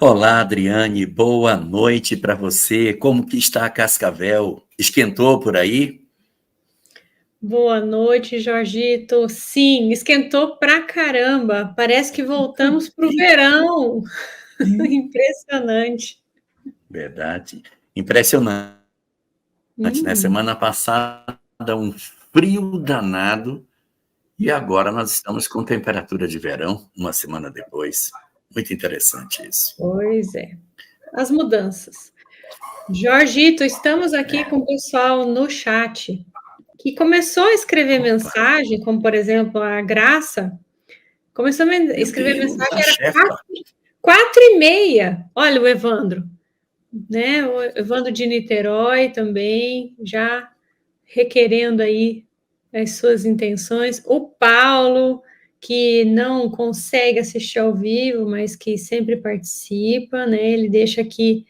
Olá, Adriane, boa noite para você. Como que está a Cascavel? Esquentou por aí? Boa noite, Jorgito. Sim, esquentou pra caramba. Parece que voltamos pro verão. Impressionante. Verdade. Impressionante, né? Uhum. Semana passada, um frio danado e agora nós estamos com temperatura de verão, uma semana depois. Muito interessante isso. Pois é. As mudanças. Jorgito, estamos aqui com o pessoal no chat que começou a escrever Opa, mensagem, como por exemplo a Graça, começou a meu escrever Deus, mensagem, a era chefa. 4h30. Olha o Evandro, né? O Evandro de Niterói também, já requerendo aí as suas intenções. O Paulo, que não consegue assistir ao vivo, mas que sempre participa, né? Ele deixa aqui,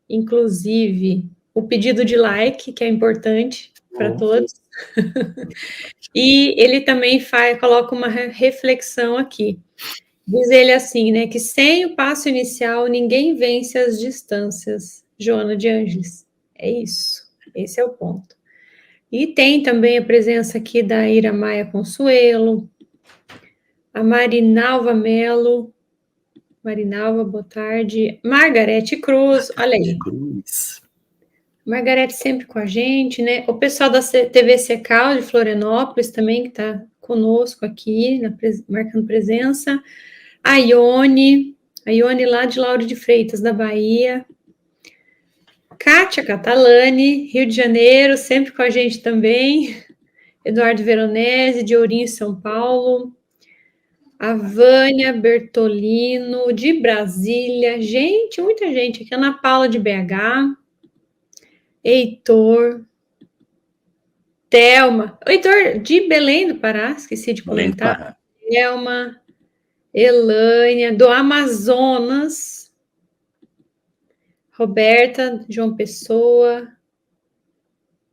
inclusive, o pedido de like, que é importante para Oh, todos. E ele também coloca uma reflexão aqui. Diz ele assim, né? Que sem o passo inicial, ninguém vence as distâncias. Joana de Ângeles. É isso. Esse é o ponto. E tem também a presença aqui da Ira Maia Consuelo, a Marinalva Melo. Marinalva, boa tarde. Margarete Cruz, olha de aí. cruz. Margarete sempre com a gente, né? O pessoal da TV Secal de Florianópolis também, que está conosco aqui, marcando presença. A Ione lá de Lauro de Freitas, da Bahia. Kátia Catalani, Rio de Janeiro, sempre com a gente também. Eduardo Veronese, de Ourinho, São Paulo. A Vânia Bertolino, de Brasília. Gente, muita gente aqui. Ana Paula, de BH. Heitor. Thelma. O Heitor, de Belém do Pará, esqueci de Além do comentar. Pará. Thelma. Elânia, do Amazonas. Roberta, João Pessoa.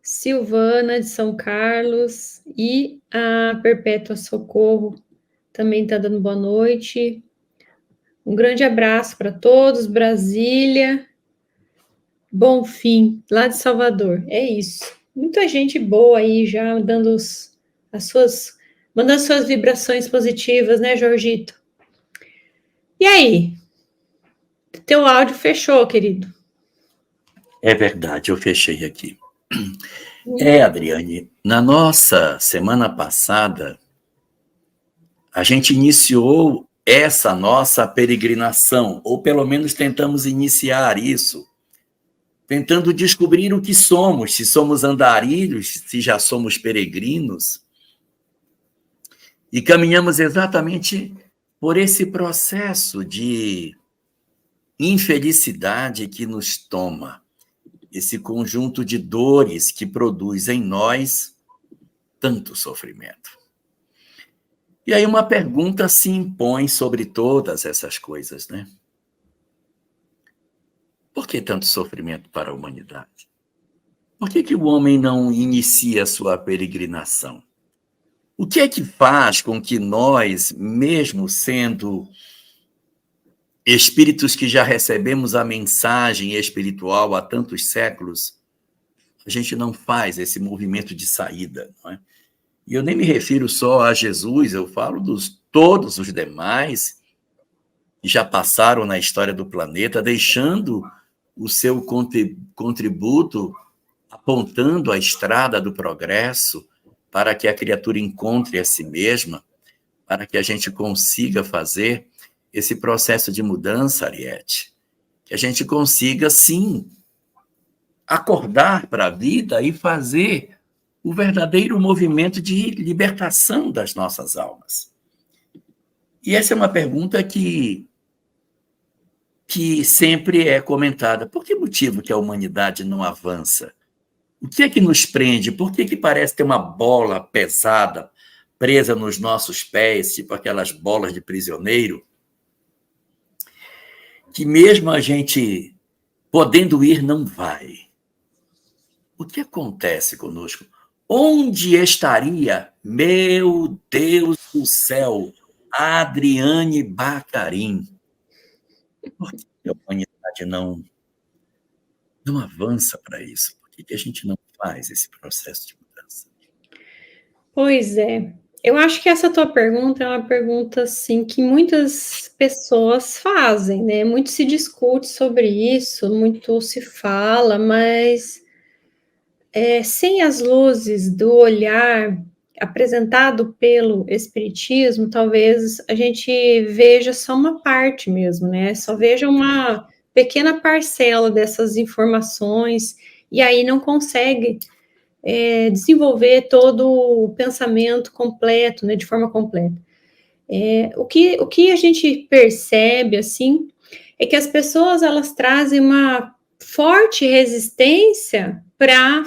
Silvana, de São Carlos. E a Perpétua Socorro também está dando boa noite. Um grande abraço para todos, Brasília, Bonfim, lá de Salvador. É isso. Muita gente boa aí já dando mandando suas vibrações positivas, né, Jorgito? E aí? Teu áudio fechou, querido. É verdade, eu fechei aqui. Adriane, na nossa semana passada, a gente iniciou essa nossa peregrinação, ou pelo menos tentamos iniciar isso, tentando descobrir o que somos, se somos andarilhos, se já somos peregrinos, e caminhamos exatamente por esse processo de infelicidade que nos toma, esse conjunto de dores que produz em nós tanto sofrimento. E aí uma pergunta se impõe sobre todas essas coisas, né? Por que tanto sofrimento para a humanidade? Por que o homem não inicia a sua peregrinação? O que é que faz com que nós, mesmo sendo espíritos que já recebemos a mensagem espiritual há tantos séculos, a gente não faz esse movimento de saída, não é? E eu nem me refiro só a Jesus, eu falo dos todos os demais que já passaram na história do planeta, deixando o seu contributo, apontando a estrada do progresso para que a criatura encontre a si mesma, para que a gente consiga fazer esse processo de mudança, Ariete. Que a gente consiga, sim, acordar para a vida e fazer o verdadeiro movimento de libertação das nossas almas. E essa é uma pergunta que sempre é comentada. Por que motivo que a humanidade não avança? O que é que nos prende? Por que parece ter uma bola pesada presa nos nossos pés, tipo aquelas bolas de prisioneiro, que mesmo a gente podendo ir, não vai? O que acontece conosco? Onde estaria, meu Deus do céu, Adriane Bacarin? a humanidade não avança para isso? Por que a gente não faz esse processo de mudança? Pois é. Eu acho que essa tua pergunta é uma pergunta, assim, que muitas pessoas fazem, né? Muito se discute sobre isso, muito se fala, mas sem as luzes do olhar apresentado pelo Espiritismo, talvez a gente veja só uma parte mesmo, né? Só veja uma pequena parcela dessas informações e aí não consegue desenvolver todo o pensamento completo, né, de forma completa. O que a gente percebe, assim, é que as pessoas, elas trazem uma forte resistência para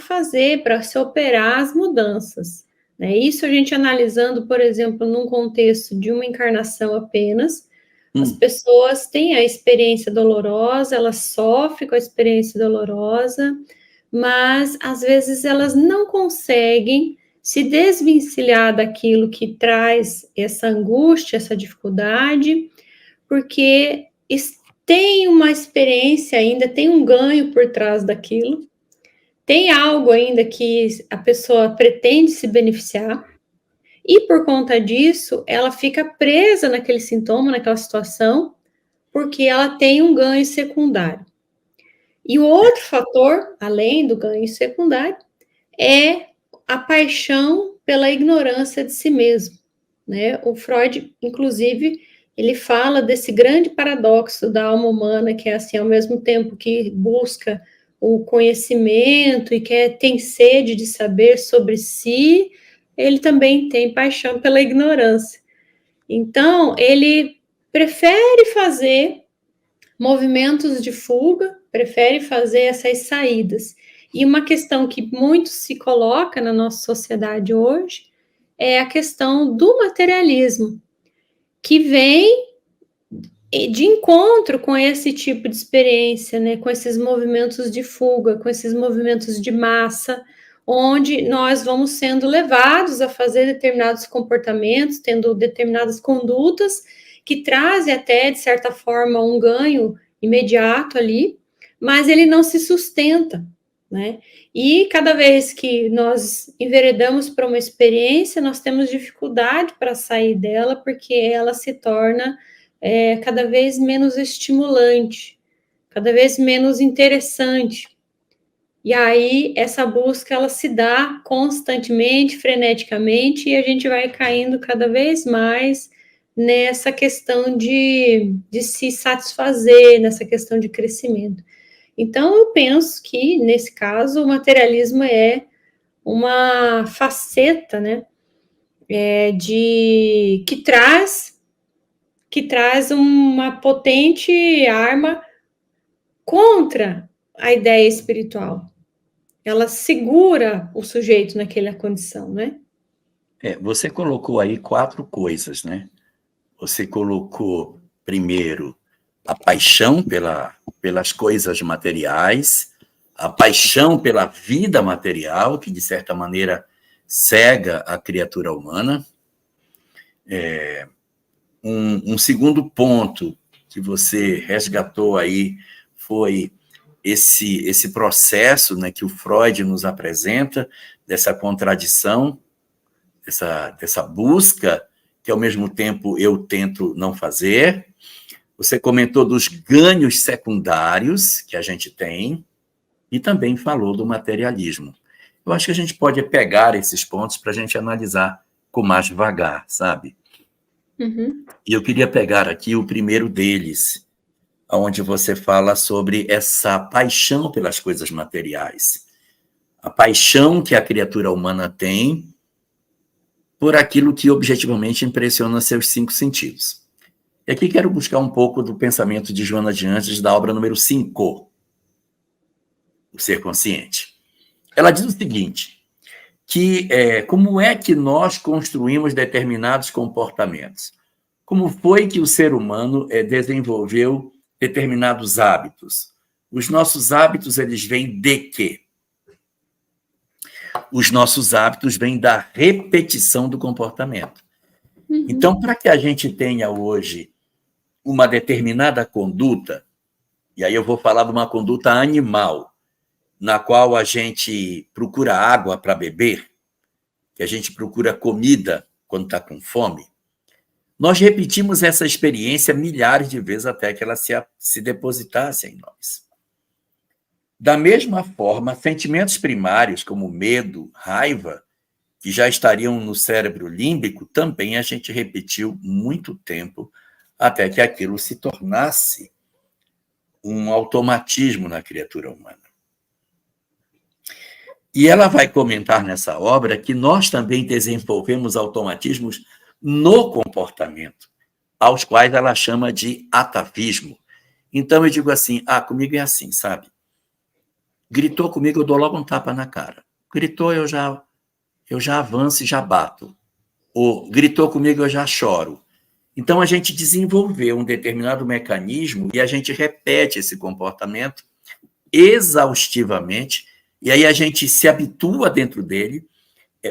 se operar as mudanças, né? Isso a gente analisando, por exemplo, num contexto de uma encarnação apenas, as pessoas têm a experiência dolorosa, elas sofrem com a experiência dolorosa, mas às vezes elas não conseguem se desvencilhar daquilo que traz essa angústia, essa dificuldade, porque tem uma experiência ainda, tem um ganho por trás daquilo, tem algo ainda que a pessoa pretende se beneficiar, e por conta disso, ela fica presa naquele sintoma, naquela situação, porque ela tem um ganho secundário. E o outro fator, além do ganho secundário, é a paixão pela ignorância de si mesmo, né? O Freud, inclusive, ele fala desse grande paradoxo da alma humana, que é assim, ao mesmo tempo que busca o conhecimento e tem sede de saber sobre si, ele também tem paixão pela ignorância. Então, ele prefere fazer movimentos de fuga, prefere fazer essas saídas. E uma questão que muito se coloca na nossa sociedade hoje é a questão do materialismo, que vem de encontro com esse tipo de experiência, né, com esses movimentos de fuga, com esses movimentos de massa, onde nós vamos sendo levados a fazer determinados comportamentos, tendo determinadas condutas que trazem até, de certa forma, um ganho imediato ali, mas ele não se sustenta, né? E cada vez que nós enveredamos para uma experiência, nós temos dificuldade para sair dela, porque ela se torna cada vez menos estimulante, cada vez menos interessante. E aí, essa busca, ela se dá constantemente, freneticamente, e a gente vai caindo cada vez mais nessa questão de se satisfazer, nessa questão de crescimento. Então, eu penso que, nesse caso, o materialismo é uma faceta, né, que traz uma potente arma contra a ideia espiritual. Ela segura o sujeito naquela condição, né? Você colocou aí 4 coisas, né? Você colocou, primeiro, a paixão pelas coisas materiais, a paixão pela vida material, que, de certa maneira, cega a criatura humana. Um segundo ponto que você resgatou aí foi esse processo, né, que o Freud nos apresenta, dessa contradição, dessa busca, que ao mesmo tempo eu tento não fazer. Você comentou dos ganhos secundários que a gente tem e também falou do materialismo. Eu acho que a gente pode pegar esses pontos para a gente analisar com mais devagar, sabe? Uhum. E eu queria pegar aqui o primeiro deles, onde você fala sobre essa paixão pelas coisas materiais. A paixão que a criatura humana tem por aquilo que objetivamente impressiona seus 5 sentidos. E aqui quero buscar um pouco do pensamento de Joana de Ângeles, da obra número 5, O Ser Consciente. Ela diz o seguinte, que como é que nós construímos determinados comportamentos? Como foi que o ser humano desenvolveu determinados hábitos? Os nossos hábitos, eles vêm de quê? Os nossos hábitos vêm da repetição do comportamento. Então, para que a gente tenha hoje uma determinada conduta, e aí eu vou falar de uma conduta animal, na qual a gente procura água para beber, que a gente procura comida quando está com fome, nós repetimos essa experiência milhares de vezes até que ela se depositasse em nós. Da mesma forma, sentimentos primários como medo, raiva, que já estariam no cérebro límbico, também a gente repetiu muito tempo até que aquilo se tornasse um automatismo na criatura humana. E ela vai comentar nessa obra que nós também desenvolvemos automatismos no comportamento, aos quais ela chama de atavismo. Então eu digo assim, comigo é assim, sabe? Gritou comigo, eu dou logo um tapa na cara. Gritou, eu já avanço e já bato. Ou gritou comigo, eu já choro. Então a gente desenvolveu um determinado mecanismo e a gente repete esse comportamento exaustivamente, e aí a gente se habitua dentro dele,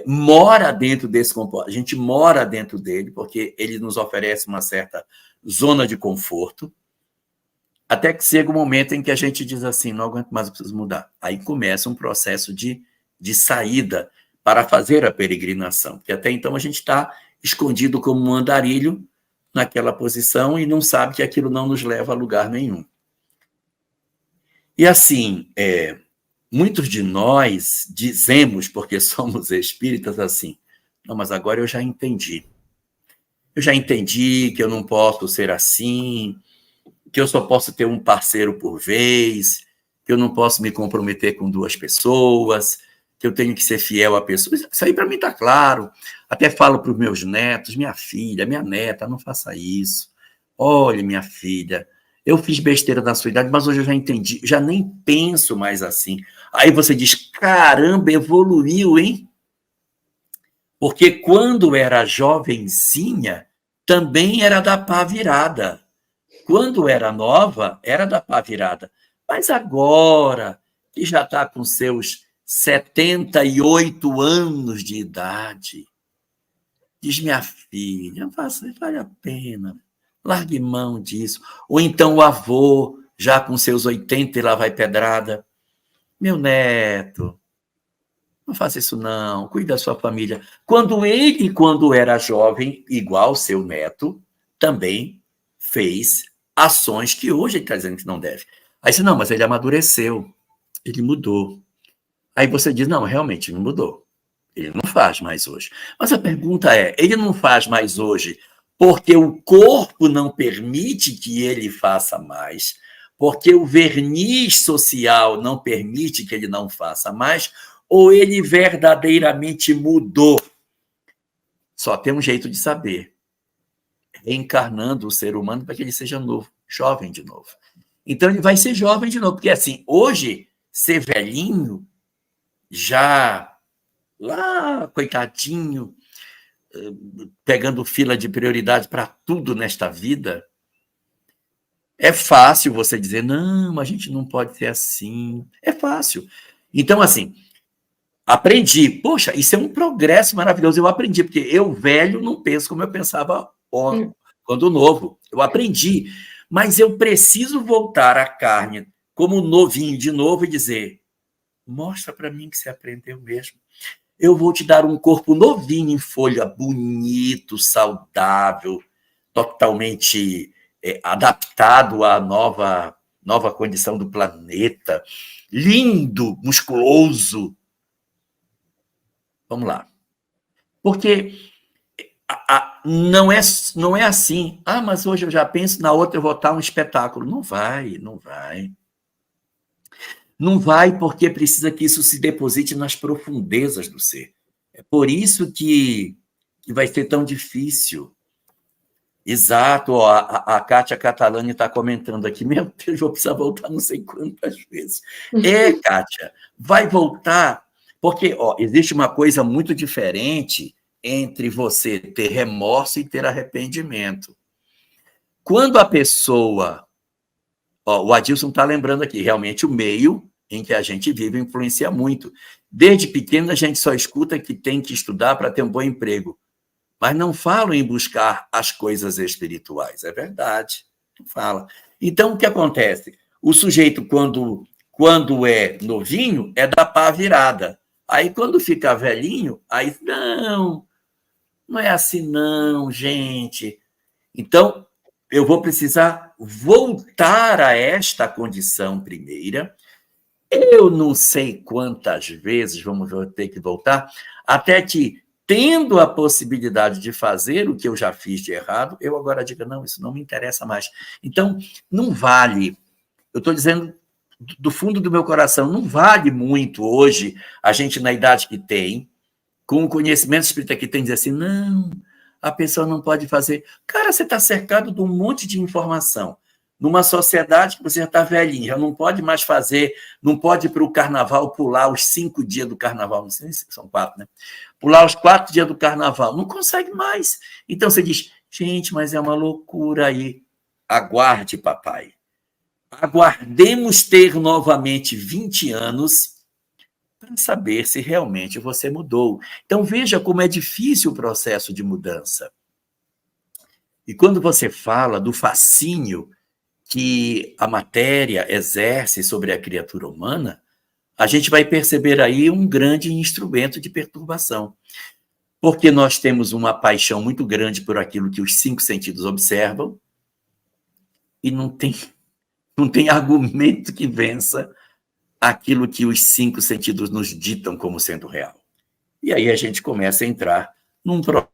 mora dentro desse comportamento, a gente mora dentro dele, porque ele nos oferece uma certa zona de conforto, até que chega um momento em que a gente diz assim, não aguento mais, eu preciso mudar. Aí começa um processo de saída para fazer a peregrinação, porque até então a gente está escondido como um andarilho naquela posição e não sabe que aquilo não nos leva a lugar nenhum. E assim, muitos de nós dizemos, porque somos espíritas, assim, não, mas agora eu já entendi. Eu já entendi que eu não posso ser assim, que eu só posso ter um parceiro por vez, que eu não posso me comprometer com 2 pessoas, que eu tenho que ser fiel a pessoas. Isso aí para mim está claro. Até falo para os meus netos, minha filha, minha neta, não faça isso. Olha, minha filha, eu fiz besteira na sua idade, mas hoje eu já entendi, já nem penso mais assim. Aí você diz, caramba, evoluiu, hein? Porque quando era jovenzinha, também era da pá virada. Quando era nova, era da pá virada. Mas agora, que já está com seus 78 anos de idade, diz, minha filha, vale a pena, largue mão disso. Ou então o avô, já com seus 80 e lá vai pedrada, meu neto, não faça isso não, cuide da sua família. Quando era jovem, igual seu neto, também fez ações que hoje ele está dizendo que não deve. Aí você, não, mas ele amadureceu, ele mudou. Aí você diz, não, realmente ele mudou. Ele não faz mais hoje. Mas a pergunta é, ele não faz mais hoje porque o corpo não permite que ele faça mais, porque o verniz social não permite que ele não faça mais, ou ele verdadeiramente mudou? Só tem um jeito de saber. Reencarnando o ser humano para que ele seja novo, jovem de novo. Então ele vai ser jovem de novo, porque assim, hoje, ser velhinho, já lá, coitadinho, pegando fila de prioridade para tudo nesta vida, é fácil você dizer, não, a gente não pode ser assim. É fácil. Então, assim, aprendi. Poxa, isso é um progresso maravilhoso. Eu aprendi, porque eu, velho, não penso como eu pensava quando novo. Eu aprendi. Mas eu preciso voltar à carne como novinho de novo e dizer, mostra para mim que você aprendeu mesmo. Eu vou te dar um corpo novinho em folha, bonito, saudável, totalmente adaptado à nova condição do planeta, lindo, musculoso. Vamos lá. Porque não é assim. Mas hoje eu já penso, na outra eu vou estar um espetáculo. Não vai, não vai. Não vai porque precisa que isso se deposite nas profundezas do ser. É por isso que vai ser tão difícil. Exato, ó, a Kátia Catalani está comentando aqui, meu Deus, vou precisar voltar não sei quantas vezes. Kátia, vai voltar, porque existe uma coisa muito diferente entre você ter remorso e ter arrependimento. Quando a pessoa... o Adilson está lembrando aqui, realmente o meio em que a gente vive influencia muito. Desde pequeno a gente só escuta que tem que estudar para ter um bom emprego, mas não falam em buscar as coisas espirituais, é verdade, não fala. Então, o que acontece? O sujeito, quando é novinho, é da pá virada. Aí, quando fica velhinho, aí, não é assim não, gente. Então, eu vou precisar voltar a esta condição primeira. Eu não sei quantas vezes vamos ter que voltar, até que, tendo a possibilidade de fazer o que eu já fiz de errado, eu agora digo, não, isso não me interessa mais. Então, não vale, eu estou dizendo do fundo do meu coração, não vale muito hoje a gente, na idade que tem, com o conhecimento espírita que tem, dizer assim, não, a pessoa não pode fazer. Cara, você está cercado de um monte de informação. Numa sociedade que você já está velhinho, já não pode mais fazer, não pode ir para o carnaval pular os 5 dias do carnaval, não sei se são 4, né? Pular os 4 dias do carnaval, não consegue mais. Então você diz, gente, mas é uma loucura aí. Aguarde, papai. Aguardemos ter novamente 20 anos para saber se realmente você mudou. Então veja como é difícil o processo de mudança. E quando você fala do fascínio que a matéria exerce sobre a criatura humana, a gente vai perceber aí um grande instrumento de perturbação. Porque nós temos uma paixão muito grande por aquilo que os 5 sentidos observam e não tem argumento que vença aquilo que os 5 sentidos nos ditam como sendo real. E aí a gente começa a entrar num processo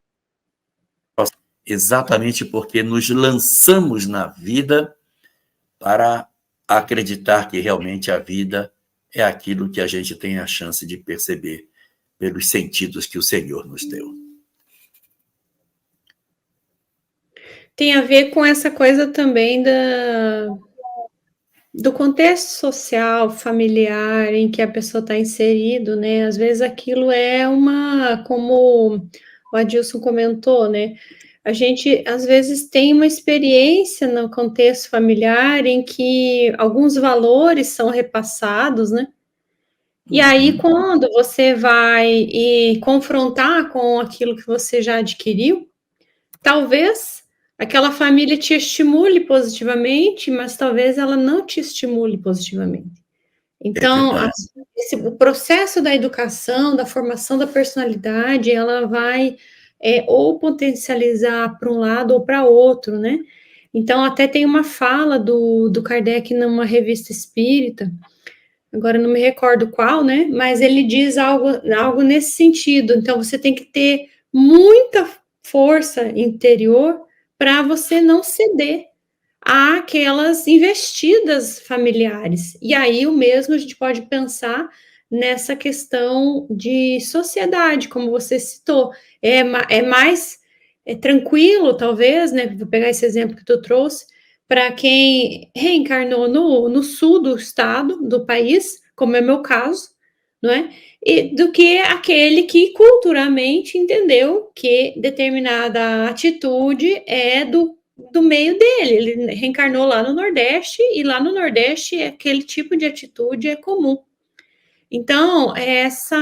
exatamente porque nos lançamos na vida para acreditar que realmente a vida é aquilo que a gente tem a chance de perceber pelos sentidos que o Senhor nos deu. Tem a ver com essa coisa também do contexto social, familiar, em que a pessoa está inserido, né? Às vezes aquilo é como o Adilson comentou, né? A gente, às vezes, tem uma experiência no contexto familiar em que alguns valores são repassados, né? E aí, quando você vai e confrontar com aquilo que você já adquiriu, talvez aquela família te estimule positivamente, mas talvez ela não te estimule positivamente. Então, o processo da educação, da formação da personalidade, ela vai ou potencializar para um lado ou para outro, né? Então, até tem uma fala do Kardec numa revista espírita, agora não me recordo qual, né? Mas ele diz algo nesse sentido. Então, você tem que ter muita força interior para você não ceder àquelas investidas familiares. E aí, o mesmo a gente pode pensar nessa questão de sociedade, como você citou. É mais tranquilo, talvez, né? Vou pegar esse exemplo que tu trouxe, para quem reencarnou no sul do estado, do país, como é meu caso, não é? E, do que aquele que culturalmente entendeu que determinada atitude é do meio dele. Ele reencarnou lá no Nordeste, e lá no Nordeste aquele tipo de atitude é comum. Então, esse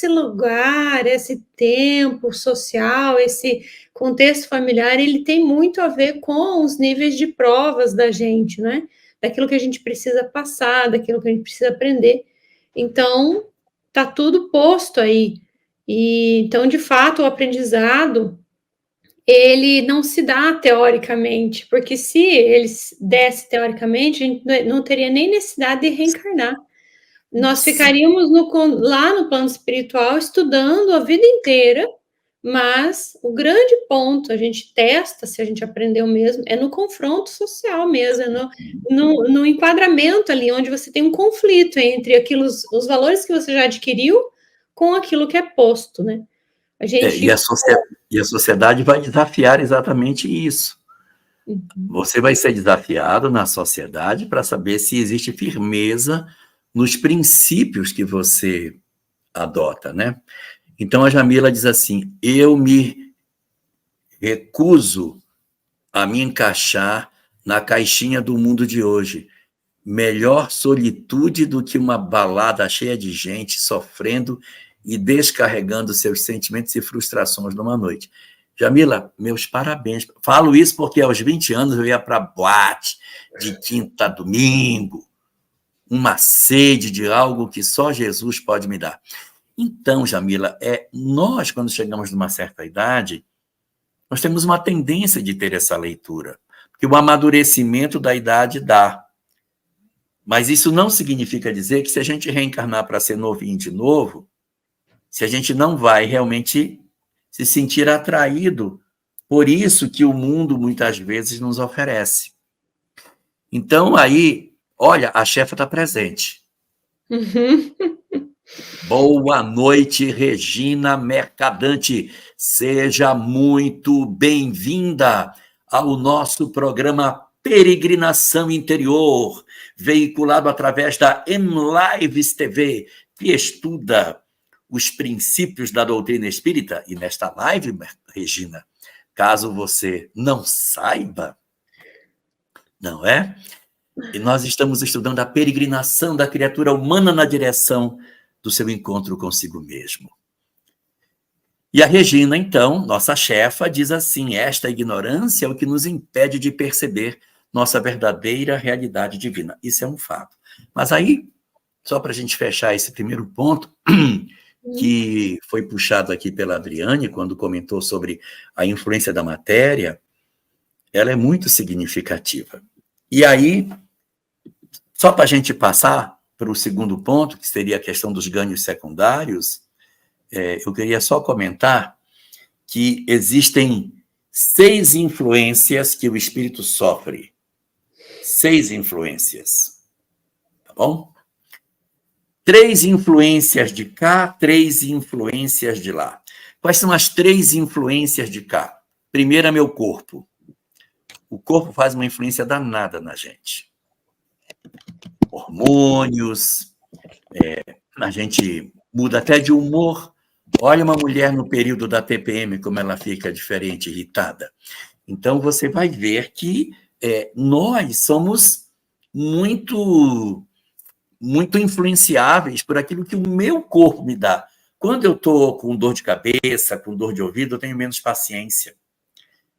lugar, esse tempo social, esse contexto familiar, ele tem muito a ver com os níveis de provas da gente, né? Daquilo que a gente precisa passar, daquilo que a gente precisa aprender. Então, tá tudo posto aí. E então, de fato, o aprendizado ele não se dá teoricamente, porque se ele desse teoricamente, a gente não teria nem necessidade de reencarnar. Nós ficaríamos lá no plano espiritual estudando a vida inteira, mas o grande ponto, a gente testa se a gente aprendeu mesmo, é no confronto social mesmo, é no enquadramento ali, onde você tem um conflito entre os valores que você já adquiriu com aquilo que é posto, né? E a sociedade vai desafiar exatamente isso. Você vai ser desafiado na sociedade para saber se existe firmeza nos princípios que você adota, né? Então a Jamila diz assim: eu me recuso a me encaixar na caixinha do mundo de hoje. Melhor solitude do que uma balada cheia de gente sofrendo e descarregando seus sentimentos e frustrações numa noite. Jamila, meus parabéns. Falo isso porque aos 20 anos eu ia para boate, de quinta a domingo, uma sede de algo que só Jesus pode me dar. Então, Jamila, nós, quando chegamos numa certa idade, nós temos uma tendência de ter essa leitura, porque o amadurecimento da idade dá. Mas isso não significa dizer que se a gente reencarnar para ser novinho de novo, se a gente não vai realmente se sentir atraído por isso que o mundo muitas vezes nos oferece. Então, aí, olha, a chefa está presente. Uhum. Boa noite, Regina Mercadante. Seja muito bem-vinda ao nosso programa Peregrinação Interior, veiculado através da MLives TV, que estuda os princípios da doutrina espírita. E nesta live, Regina, caso você não saiba, não é? E nós estamos estudando a peregrinação da criatura humana na direção do seu encontro consigo mesmo. E a Regina, então, nossa chefa, diz assim: esta ignorância é o que nos impede de perceber nossa verdadeira realidade divina. Isso é um fato. Mas aí, só para a gente fechar esse primeiro ponto, que foi puxado aqui pela Adriane, quando comentou sobre a influência da matéria, ela é muito significativa. E aí, só para a gente passar para o segundo ponto, que seria a questão dos ganhos secundários, eu queria só comentar que existem 6 influências que o espírito sofre. 6 influências. Tá bom? 3 influências de cá, 3 influências de lá. Quais são as 3 influências de cá? Primeiro é meu corpo. O corpo faz uma influência danada na gente. Hormônios, a gente muda até de humor. Olha uma mulher no período da TPM, como ela fica diferente, irritada. Então, você vai ver que nós somos muito influenciáveis por aquilo que o meu corpo me dá. Quando eu estou com dor de cabeça, com dor de ouvido, eu tenho menos paciência.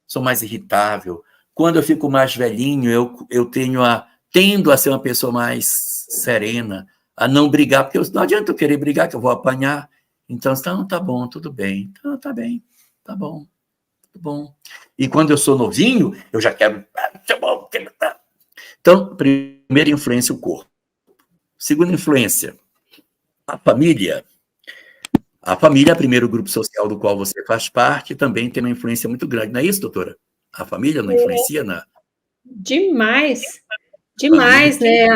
Sou mais irritável. Quando eu fico mais velhinho, eu tendo a ser uma pessoa mais serena, a não brigar, porque não adianta eu querer brigar, que eu vou apanhar. Então, tá bom, tudo bem. Então, tá bem, tá bom, tudo bom. E quando eu sou novinho, eu já quero... Então, primeira influência, o corpo. Segunda influência, a família. A família é o primeiro grupo social do qual você faz parte, também tem uma influência muito grande. Não é isso, doutora? A família não influencia na... Demais, demais, né?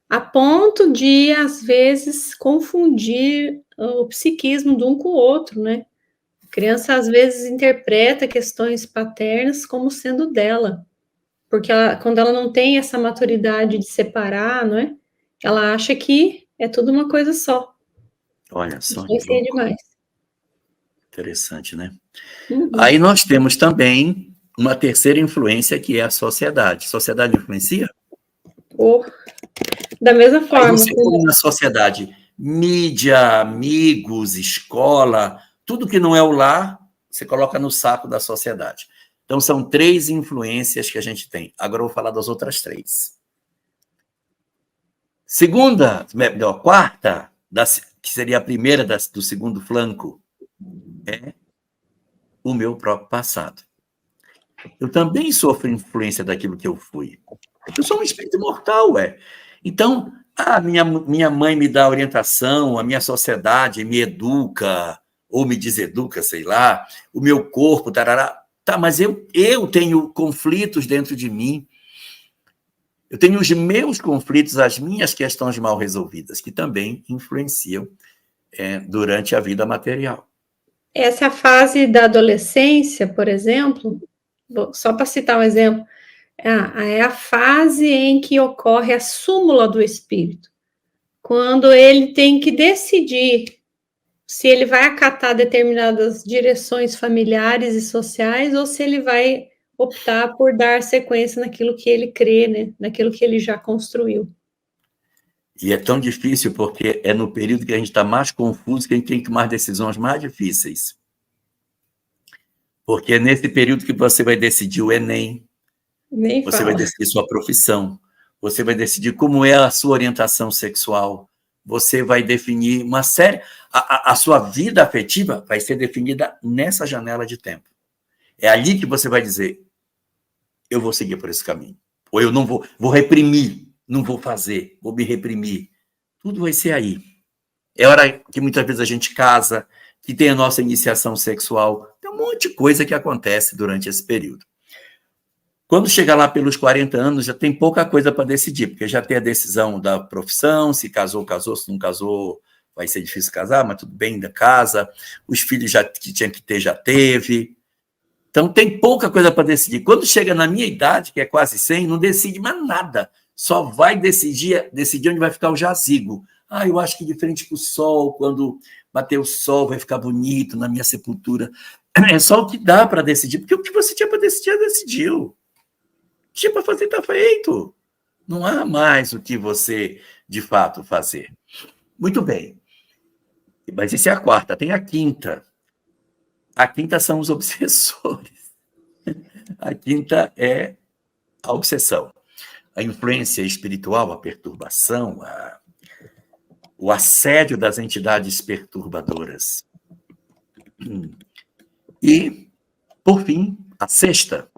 A ponto de, às vezes, confundir o psiquismo de um com o outro, né? A criança, às vezes, interpreta questões paternas como sendo dela, porque quando ela não tem essa maturidade de separar, não é? Ela acha que é tudo uma coisa só. Olha só. Influencia demais. Interessante, né? Uhum. Aí nós temos também uma terceira influência, que é a sociedade. Sociedade influencia? Da mesma forma. Aí você põe na sociedade mídia, amigos, escola, tudo que não é o lar, você coloca no saco da sociedade. Então, são 3 influências que a gente tem. Agora eu vou falar das outras 3. Segunda, melhor, quarta, que seria a primeira do segundo flanco, é o meu próprio passado. Eu também sofro influência daquilo que eu fui. Eu sou um espírito imortal, Então, minha mãe me dá orientação, a minha sociedade me educa, ou me deseduca, sei lá, o meu corpo, tarará. Tá, mas eu tenho conflitos dentro de mim. Eu tenho os meus conflitos, as minhas questões mal resolvidas, que também influenciam durante a vida material. Essa fase da adolescência, por exemplo, só para citar um exemplo, é a fase em que ocorre a súmula do espírito, quando ele tem que decidir se ele vai acatar determinadas direções familiares e sociais ou se ele vai optar por dar sequência naquilo que ele crê, né? Naquilo que ele já construiu. E é tão difícil porque é no período que a gente está mais confuso que a gente tem que tomar decisões mais difíceis. Porque é nesse período que você vai decidir o Enem, Nem você fala. vai decidir sua profissão, você vai decidir como é a sua orientação sexual, você vai definir uma série... A sua vida afetiva vai ser definida nessa janela de tempo. É ali que você vai dizer, eu vou seguir por esse caminho. Ou eu não vou reprimir, não vou fazer, vou me reprimir. Tudo vai ser aí. É hora que muitas vezes a gente casa, que tem a nossa iniciação sexual. Tem um monte de coisa que acontece durante esse período. Quando chegar lá pelos 40 anos, já tem pouca coisa para decidir, porque já tem a decisão da profissão, se casou, casou, se não casou, vai ser difícil casar, mas tudo bem, ainda casa. Os filhos já que tinha que ter, já teve. Então, tem pouca coisa para decidir. Quando chega na minha idade, que é quase 100, não decide mais nada. Só vai decidir onde vai ficar o jazigo. Eu acho que de frente para o sol, quando bater o sol, vai ficar bonito na minha sepultura. É só o que dá para decidir, porque o que você tinha para decidir, já decidiu. O que tinha para fazer, está feito. Não há mais o que você, de fato, fazer. Muito bem. Mas essa é a quarta. Tem a quinta. A quinta são os obsessores. A quinta é a obsessão. A influência espiritual, a perturbação, o assédio das entidades perturbadoras. E, por fim, a sexta.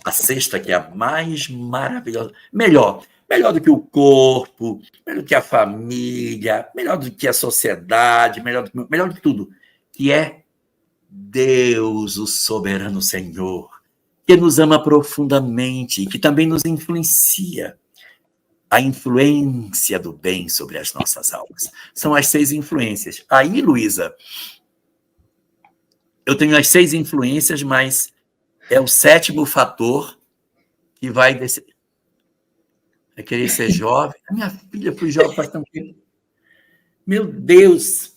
A sexta, que é a mais maravilhosa. Melhor do que o corpo, melhor do que a família, melhor do que a sociedade, melhor do que tudo, que é Deus, o soberano Senhor, que nos ama profundamente e que também nos influencia. A influência do bem sobre as nossas almas. São as 6 influências. Aí, Luísa, eu tenho as 6 influências, mas é o 7º fator que vai decidir. É querer ser jovem. A minha filha foi jovem faz tanto tempo. Meu Deus!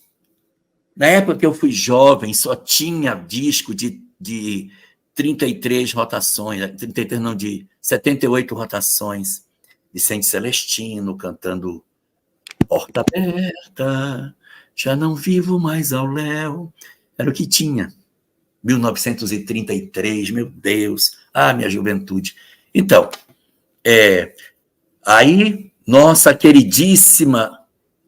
Na época que eu fui jovem, só tinha disco de 33 rotações, 33 não, de 78 rotações. Vicente Celestino cantando Porta Aberta, já não vivo mais ao léu. Era o que tinha. 1933, meu Deus. Minha juventude. Então, aí, nossa queridíssima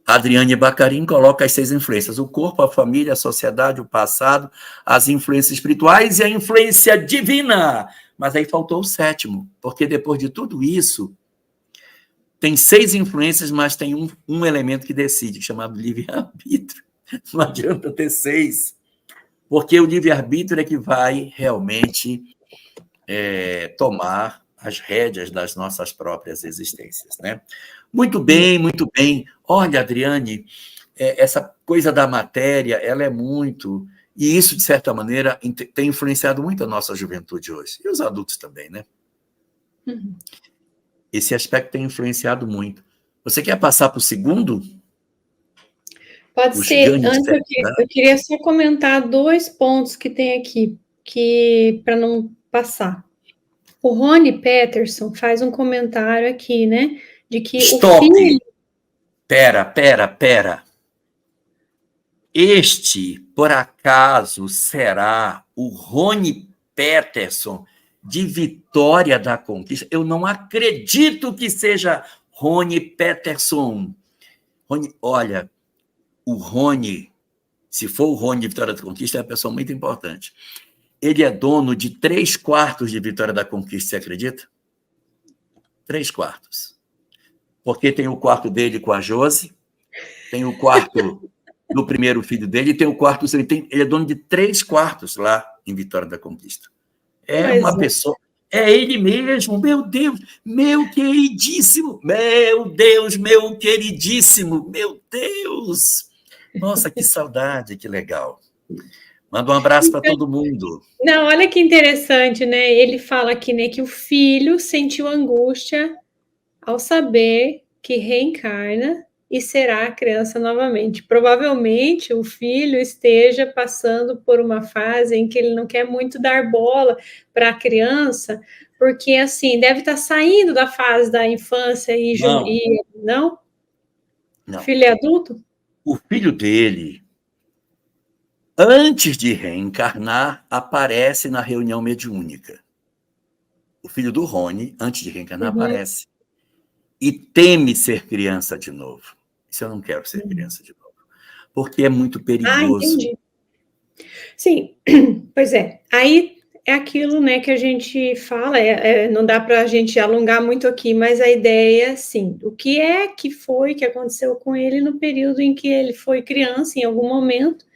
Adriane Bacarin coloca as 6 influências: o corpo, a família, a sociedade, o passado, as influências espirituais e a influência divina. Mas aí faltou o 7º, porque depois de tudo isso, tem 6 influências, mas tem um elemento que decide, chamado livre-arbítrio. Não adianta ter 6, porque o livre-arbítrio é que vai realmente tomar as rédeas das nossas próprias existências, né? Muito bem, muito bem. Olha, Adriane, essa coisa da matéria, ela é muito... E isso, de certa maneira, tem influenciado muito a nossa juventude hoje. E os adultos também, né? Uhum. Esse aspecto tem influenciado muito. Você quer passar para o segundo? Pode ser. Antes, eu queria só comentar 2 pontos que tem aqui, que para não passar. O Rony Peterson faz um comentário aqui, né? De que Stop! o filho... Pera. Este, por acaso, será o Rony Peterson de Vitória da Conquista? Eu não acredito que seja Rony Peterson. Olha, o Rony, se for o Rony de Vitória da Conquista, é uma pessoa muito importante. Ele é dono de 3/4 de Vitória da Conquista, você acredita? 3/4. Porque tem o quarto dele com a Josi, tem o quarto do primeiro filho dele, e tem o quarto... Ele é dono de 3/4 lá em Vitória da Conquista. Uma pessoa... É ele mesmo, meu Deus, meu queridíssimo, meu Deus, meu queridíssimo, meu Deus. Nossa, que saudade, que legal. Manda um abraço para todo mundo. Não, olha que interessante, né? Ele fala aqui, né, que o filho sentiu angústia ao saber que reencarna e será criança novamente. Provavelmente o filho esteja passando por uma fase em que ele não quer muito dar bola para a criança, porque assim, deve estar saindo da fase da infância e não? Não. Filho é adulto? O filho dele Antes de reencarnar, aparece na reunião mediúnica. O filho do Rony, antes de reencarnar, aparece. E teme ser criança de novo. Isso eu não quero ser criança de novo. Porque é muito perigoso. Entendi. Sim, pois é. Aí é aquilo, né, que a gente fala, não dá para a gente alongar muito aqui, mas a ideia, sim, o que é que foi que aconteceu com ele no período em que ele foi criança, em algum momento,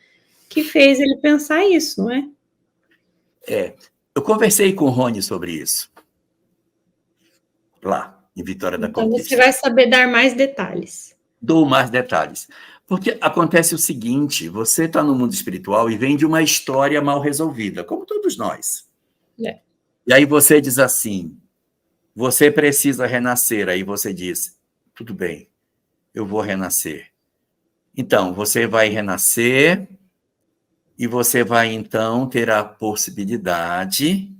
que fez ele pensar isso, não é? Eu conversei com o Rony sobre isso, lá, em Vitória da Conquista. Então, você vai saber dar mais detalhes. Dou mais detalhes. Porque acontece o seguinte, você está no mundo espiritual e vem de uma história mal resolvida, como todos nós. É. E aí você diz assim, você precisa renascer. Aí você diz, tudo bem, eu vou renascer. Então, você vai renascer e você vai, então, ter a possibilidade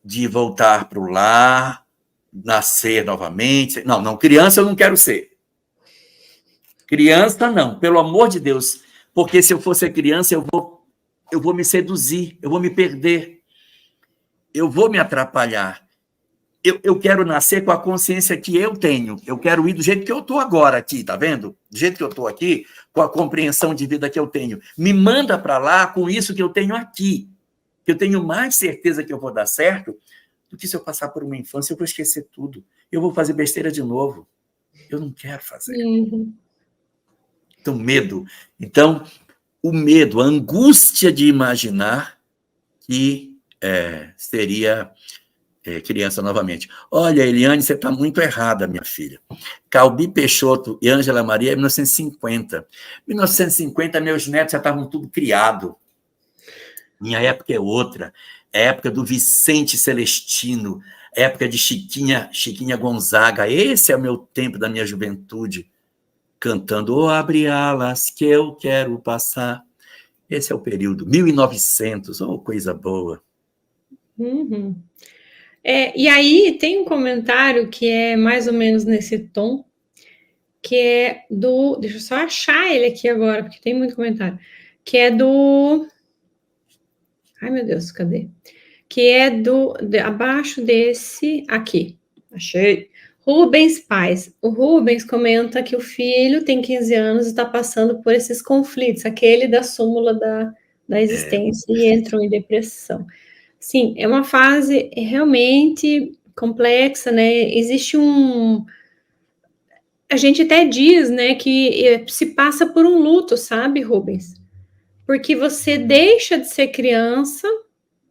de voltar para o lar, nascer novamente. Não, criança eu não quero ser. Criança, não, pelo amor de Deus. Porque se eu for ser criança, eu vou me seduzir, eu vou me perder, eu vou me atrapalhar. Eu quero nascer com a consciência que eu tenho. Eu quero ir do jeito que eu estou agora aqui, tá vendo? Do jeito que eu estou aqui, com a compreensão de vida que eu tenho. Me manda para lá com isso que eu tenho aqui. Que eu tenho mais certeza que eu vou dar certo do que se eu passar por uma infância, eu vou esquecer tudo. Eu vou fazer besteira de novo. Eu não quero fazer. Então, medo. Então, o medo, a angústia de imaginar que seria criança novamente. Olha, Eliane, você está muito errada, minha filha. Calbi Peixoto e Ângela Maria é 1950. 1950, meus netos já estavam tudo criado. Minha época é outra. É a época do Vicente Celestino, época de Chiquinha Gonzaga. Esse é o meu tempo da minha juventude. Cantando, oh, abre alas que eu quero passar. Esse é o período, 1900, oh, coisa boa. E aí tem um comentário que é mais ou menos nesse tom, que é do... Deixa eu só achar ele aqui agora, porque tem muito comentário. Que é do... Ai, meu Deus, cadê? Que é abaixo desse aqui. Achei. Rubens Paz. O Rubens comenta que o filho tem 15 anos e está passando por esses conflitos, aquele da súmula da existência e entrou em depressão. Sim, é uma fase realmente complexa, né? Existe a gente até diz, né, que se passa por um luto, sabe, Rubens? Porque você deixa de ser criança,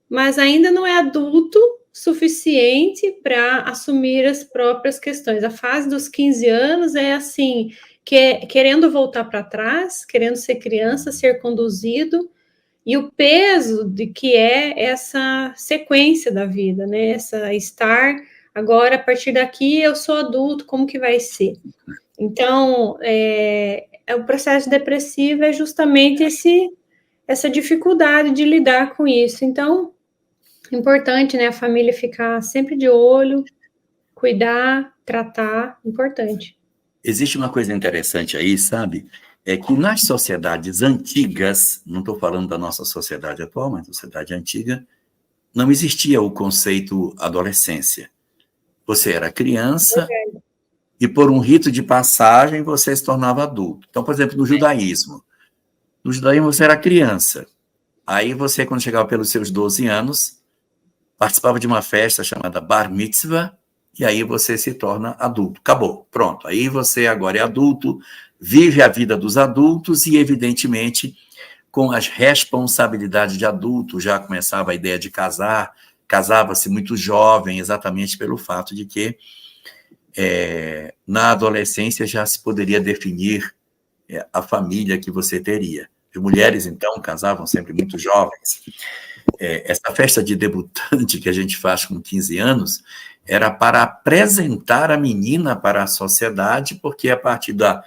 mas ainda não é adulto suficiente para assumir as próprias questões. A fase dos 15 anos é assim, querendo voltar para trás, querendo ser criança, ser conduzido, e o peso de que é essa sequência da vida, né? Essa estar agora, a partir daqui, eu sou adulto, como que vai ser? Então, o processo depressivo é justamente essa dificuldade de lidar com isso. Então, importante, né? A família ficar sempre de olho, cuidar, tratar, importante. Existe uma coisa interessante aí, sabe? É que nas sociedades antigas, não estou falando da nossa sociedade atual, mas sociedade antiga, não existia o conceito adolescência. Você era criança e por um rito de passagem você se tornava adulto. Então, por exemplo, no judaísmo você era criança. Aí você, quando chegava pelos seus 12 anos, participava de uma festa chamada Bar Mitzvah, e aí você se torna adulto. Acabou, pronto. Aí você agora é adulto, vive a vida dos adultos e, evidentemente, com as responsabilidades de adulto, já começava a ideia de casar, casava-se muito jovem, exatamente pelo fato de que na adolescência já se poderia definir a família que você teria. As mulheres, então, casavam sempre muito jovens. Essa festa de debutante que a gente faz com 15 anos era para apresentar a menina para a sociedade, porque a partir a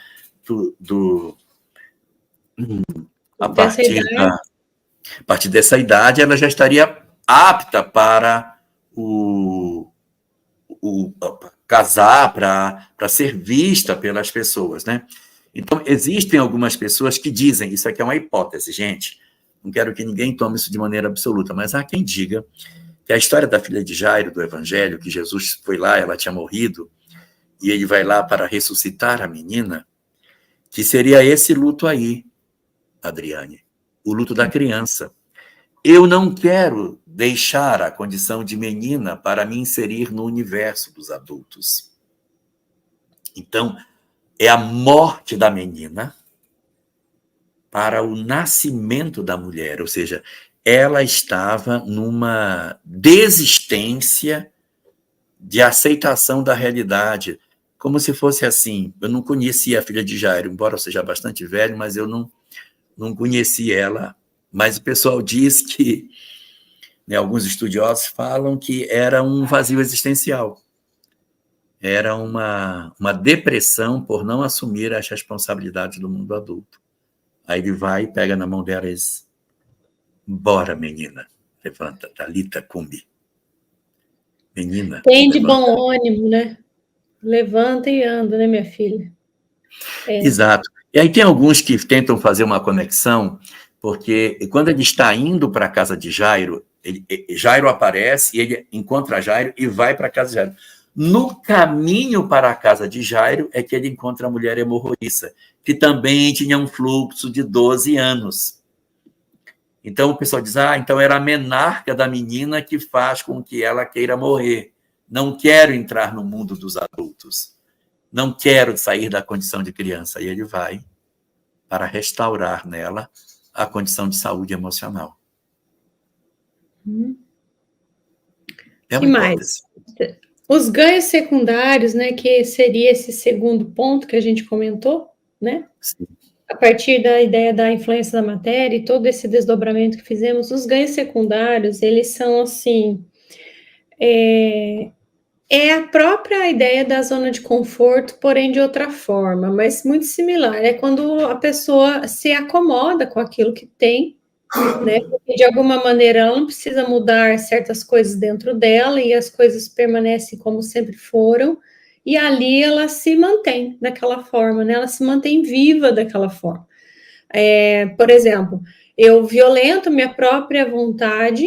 partir dessa idade ela já estaria apta para casar, para ser vista pelas pessoas, né? Então, existem algumas pessoas que dizem, isso aqui é uma hipótese, gente, não quero que ninguém tome isso de maneira absoluta, mas há quem diga que a história da filha de Jairo, do Evangelho, que Jesus foi lá, ela tinha morrido, e ele vai lá para ressuscitar a menina, que seria esse luto aí, Adriane, o luto da criança. Eu não quero deixar a condição de menina para me inserir no universo dos adultos. Então, é a morte da menina para o nascimento da mulher, ou seja, ela estava numa desistência de aceitação da realidade, como se fosse assim. Eu não conhecia a filha de Jairo, embora eu seja bastante velho, mas eu não conheci ela. Mas o pessoal diz que, né, alguns estudiosos falam que era um vazio existencial. Era uma depressão por não assumir as responsabilidades do mundo adulto. Aí ele vai e pega na mão dela e diz: bora, menina, levanta, Talita cumi. Menina, tem de bom ânimo, né? Levanta e anda, né, minha filha? Exato. E aí tem alguns que tentam fazer uma conexão, porque quando ele está indo para a casa de Jairo, Jairo aparece e ele encontra Jairo e vai para a casa de Jairo. No caminho para a casa de Jairo é que ele encontra a mulher hemorroíça, que também tinha um fluxo de 12 anos. Então o pessoal diz, então era a menarca da menina que faz com que ela queira morrer. Não quero entrar no mundo dos adultos. Não quero sair da condição de criança. E ele vai para restaurar nela a condição de saúde emocional. É uma hipótese. Mais? Os ganhos secundários, né, que seria esse segundo ponto que a gente comentou, né? Sim. A partir da ideia da influência da matéria e todo esse desdobramento que fizemos, os ganhos secundários, eles são, assim, é a própria ideia da zona de conforto, porém de outra forma, mas muito similar. É quando a pessoa se acomoda com aquilo que tem, né? Porque de alguma maneira ela não precisa mudar certas coisas dentro dela e as coisas permanecem como sempre foram, e ali ela se mantém daquela forma, né? Ela se mantém viva daquela forma. Por exemplo, eu violento minha própria vontade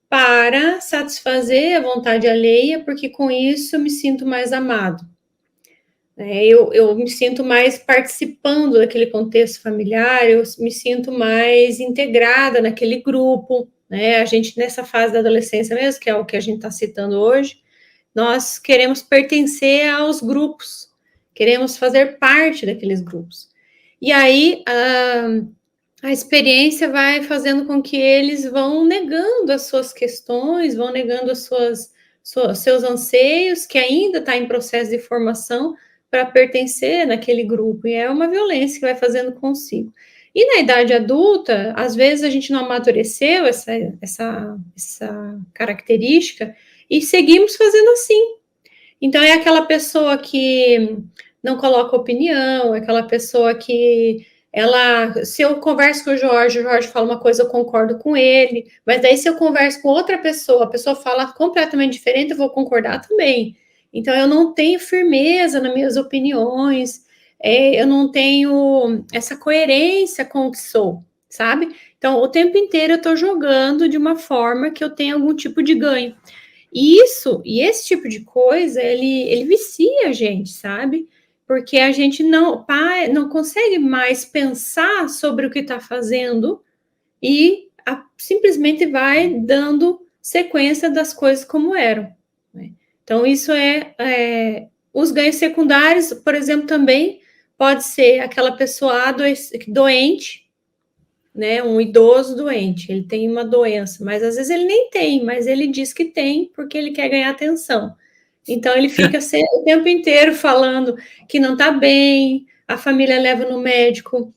para satisfazer a vontade alheia, porque com isso eu me sinto mais amado. Eu me sinto mais participando daquele contexto familiar, eu me sinto mais integrada naquele grupo, né? A gente, nessa fase da adolescência mesmo, que é o que a gente está citando hoje, nós queremos pertencer aos grupos, queremos fazer parte daqueles grupos. E aí, a experiência vai fazendo com que eles vão negando as suas questões, vão negando os seus anseios, que ainda está em processo de formação, para pertencer naquele grupo, e é uma violência que vai fazendo consigo. E na idade adulta, às vezes a gente não amadureceu essa característica e seguimos fazendo assim. Então é aquela pessoa que não coloca opinião, é aquela pessoa que se eu converso com o Jorge fala uma coisa, eu concordo com ele, mas daí se eu converso com outra pessoa, a pessoa fala completamente diferente, eu vou concordar também. Então, eu não tenho firmeza nas minhas opiniões, eu não tenho essa coerência com o que sou, sabe? Então, o tempo inteiro eu estou jogando de uma forma que eu tenha algum tipo de ganho. E esse tipo de coisa, ele vicia a gente, sabe? Porque a gente não consegue mais pensar sobre o que está fazendo e simplesmente vai dando sequência das coisas como eram. Então, isso os ganhos secundários, por exemplo, também pode ser aquela pessoa doente, né? Um idoso doente, ele tem uma doença, mas às vezes ele nem tem, mas ele diz que tem porque ele quer ganhar atenção. Então, ele fica o tempo inteiro falando que não está bem, a família leva no médico,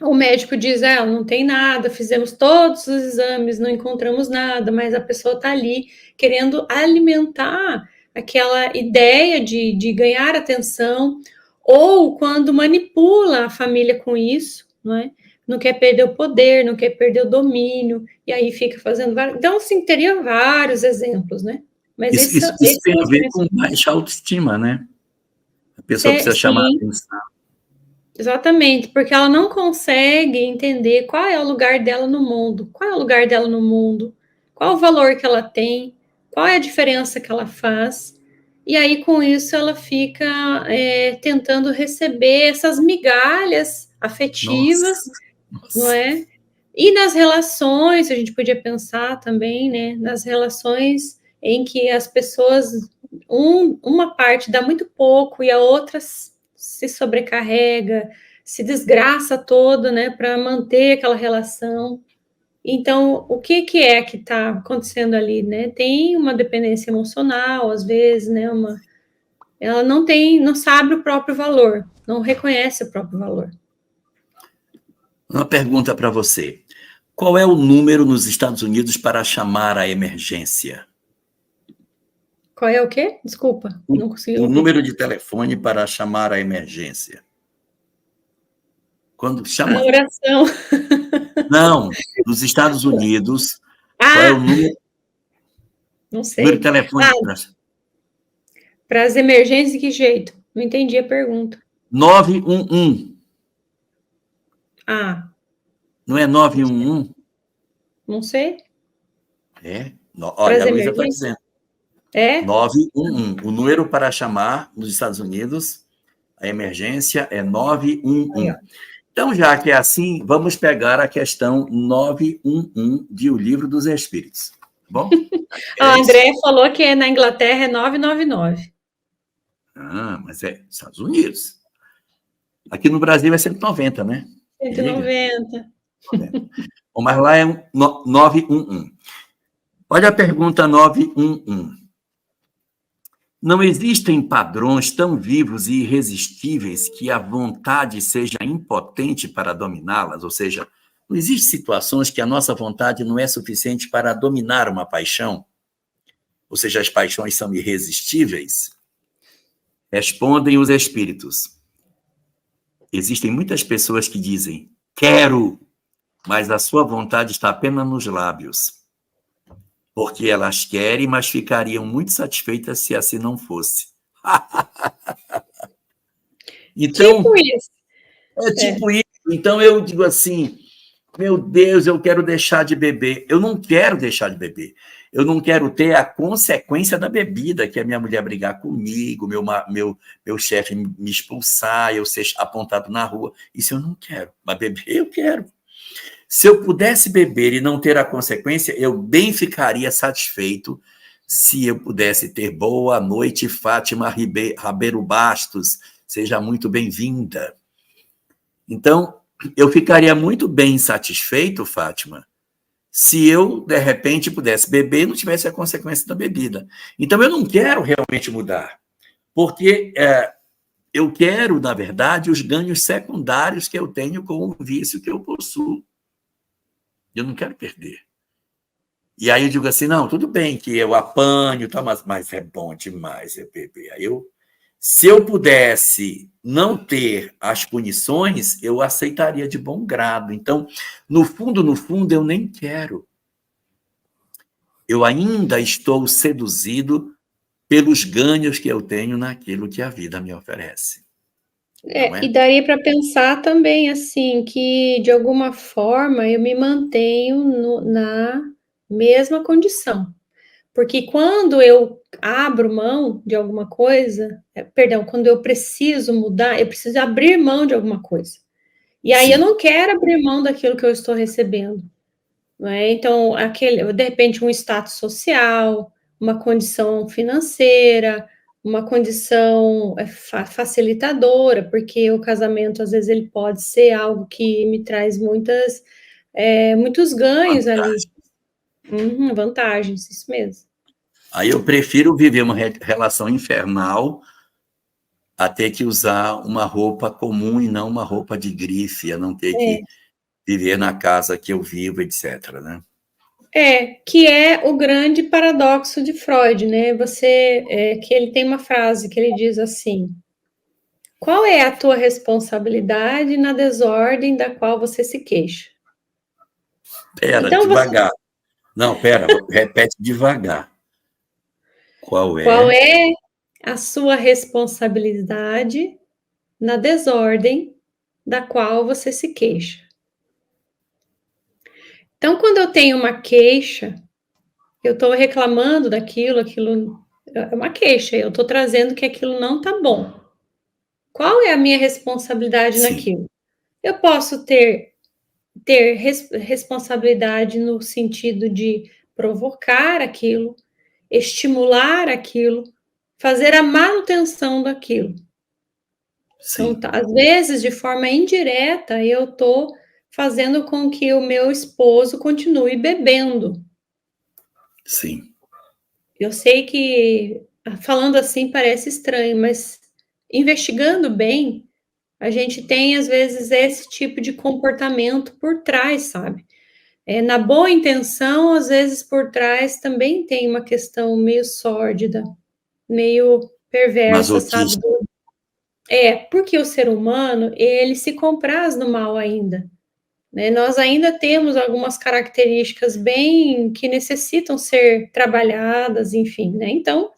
o médico diz, não tem nada, fizemos todos os exames, não encontramos nada, mas a pessoa está ali querendo alimentar aquela ideia de ganhar atenção, ou quando manipula a família com isso, não é? Não quer perder o poder, não quer perder o domínio, e aí fica fazendo vários... Então, sim, teria vários exemplos, né? Mas isso tem a ver com baixa autoestima, né? A pessoa precisa chamar a atenção. Exatamente, porque ela não consegue entender qual é o lugar dela no mundo, qual é o lugar dela no mundo, qual o valor que ela tem, qual é a diferença que ela faz. E aí, com isso, ela fica tentando receber essas migalhas afetivas, Nossa, não nossa. é? E nas relações, a gente podia pensar também, né? Nas relações em que as pessoas, uma parte dá muito pouco e a outra se sobrecarrega, se desgraça todo, né, para manter aquela relação. Então, o que é que está acontecendo ali, né? Tem uma dependência emocional, às vezes, né? Ela não sabe o próprio valor, não reconhece o próprio valor. Uma pergunta para você. Qual é o número nos Estados Unidos para chamar a emergência? Qual é o quê? Desculpa, não consegui O ouvir. número de telefone para chamar a emergência. Quando A chama. oração. Não, nos Estados Unidos, qual é o Ah, não número de sei. telefone? Ah, para as emergências, de que jeito? Não entendi a pergunta. 911. Ah, Não é 911? não sei. É. Para Olha, as a Luísa está emergências? dizendo. É? 911. O número para chamar nos Estados Unidos, a emergência é Aí, 911. ó. Então, já que é assim, vamos pegar a questão 911 de O Livro dos Espíritos. Tá bom? É A isso? Andrea falou que na Inglaterra é 999. Ah, mas é Estados Unidos. Aqui no Brasil é 190, né? Se liga? 190. Bom, mas lá é 911. Olha a pergunta 911. Não existem padrões tão vivos e irresistíveis que a vontade seja impotente para dominá-las? Ou seja, não existem situações que a nossa vontade não é suficiente para dominar uma paixão? Ou seja, as paixões são irresistíveis? Respondem os espíritos. Existem muitas pessoas que dizem, quero, mas a sua vontade está apenas nos lábios. Porque elas querem, mas ficariam muito satisfeitas se assim não fosse. Tipo Então, isso. é É. tipo isso. Então, eu digo assim, meu Deus, eu quero deixar de beber. Eu não quero deixar de beber. Eu não quero ter a consequência da bebida, que é a minha mulher brigar comigo, meu chefe me expulsar, eu ser apontado na rua. Isso eu não quero. Mas beber, eu quero. Se eu pudesse beber e não ter a consequência, eu bem ficaria satisfeito se eu pudesse ter boa noite, Fátima Ribeiro Bastos. Seja muito bem-vinda. Então, eu ficaria muito bem satisfeito, Fátima, se eu, de repente, pudesse beber e não tivesse a consequência da bebida. Então, eu não quero realmente mudar, porque eu quero, na verdade, os ganhos secundários que eu tenho com o vício que eu possuo. Eu não quero perder. E aí eu digo assim, não, tudo bem que eu apanho, tá, mas é bom demais eu beber. Se eu pudesse não ter as punições, eu aceitaria de bom grado. Então, no fundo, eu nem quero. Eu ainda estou seduzido pelos ganhos que eu tenho naquilo que a vida me oferece. Não E é? daria para pensar também assim que de alguma forma eu me mantenho na mesma condição. Porque quando eu abro mão de alguma coisa, perdão, quando eu preciso mudar, eu preciso abrir mão de alguma coisa. E aí eu Sim. não quero abrir mão daquilo que eu estou recebendo, não é? Então, de repente, um status social, uma condição financeira, uma condição facilitadora, porque o casamento, às vezes, ele pode ser algo que me traz muitos ganhos ali. Vantagens, isso mesmo. Aí eu prefiro viver uma relação infernal a ter que usar uma roupa comum e não uma roupa de grife, a não ter que viver na casa que eu vivo, etc. Né? Que é o grande paradoxo de Freud, né? Que ele tem uma frase que ele diz assim: qual é a tua responsabilidade na desordem da qual você se queixa? Pera, Então, devagar. Não, pera, repete devagar. Qual qual é? é a sua responsabilidade na desordem da qual você se queixa. Então, quando eu tenho uma queixa, eu estou reclamando daquilo, aquilo é uma queixa, eu estou trazendo que aquilo não está bom. Qual é a minha responsabilidade Sim, naquilo? Eu posso ter responsabilidade no sentido de provocar aquilo, estimular aquilo, fazer a manutenção daquilo. Então, sim, às vezes, de forma indireta, eu estou fazendo com que o meu esposo continue bebendo. sim, Eu sei que falando assim parece estranho, mas investigando bem, a gente tem às vezes esse tipo de comportamento por trás, sabe? Na boa intenção, às vezes por trás também tem uma questão meio sórdida, meio perversa, sabe? masoquista, Porque o ser humano, ele se compraz no mal ainda, né? Nós ainda temos algumas características bem que necessitam ser trabalhadas, enfim, né? Então,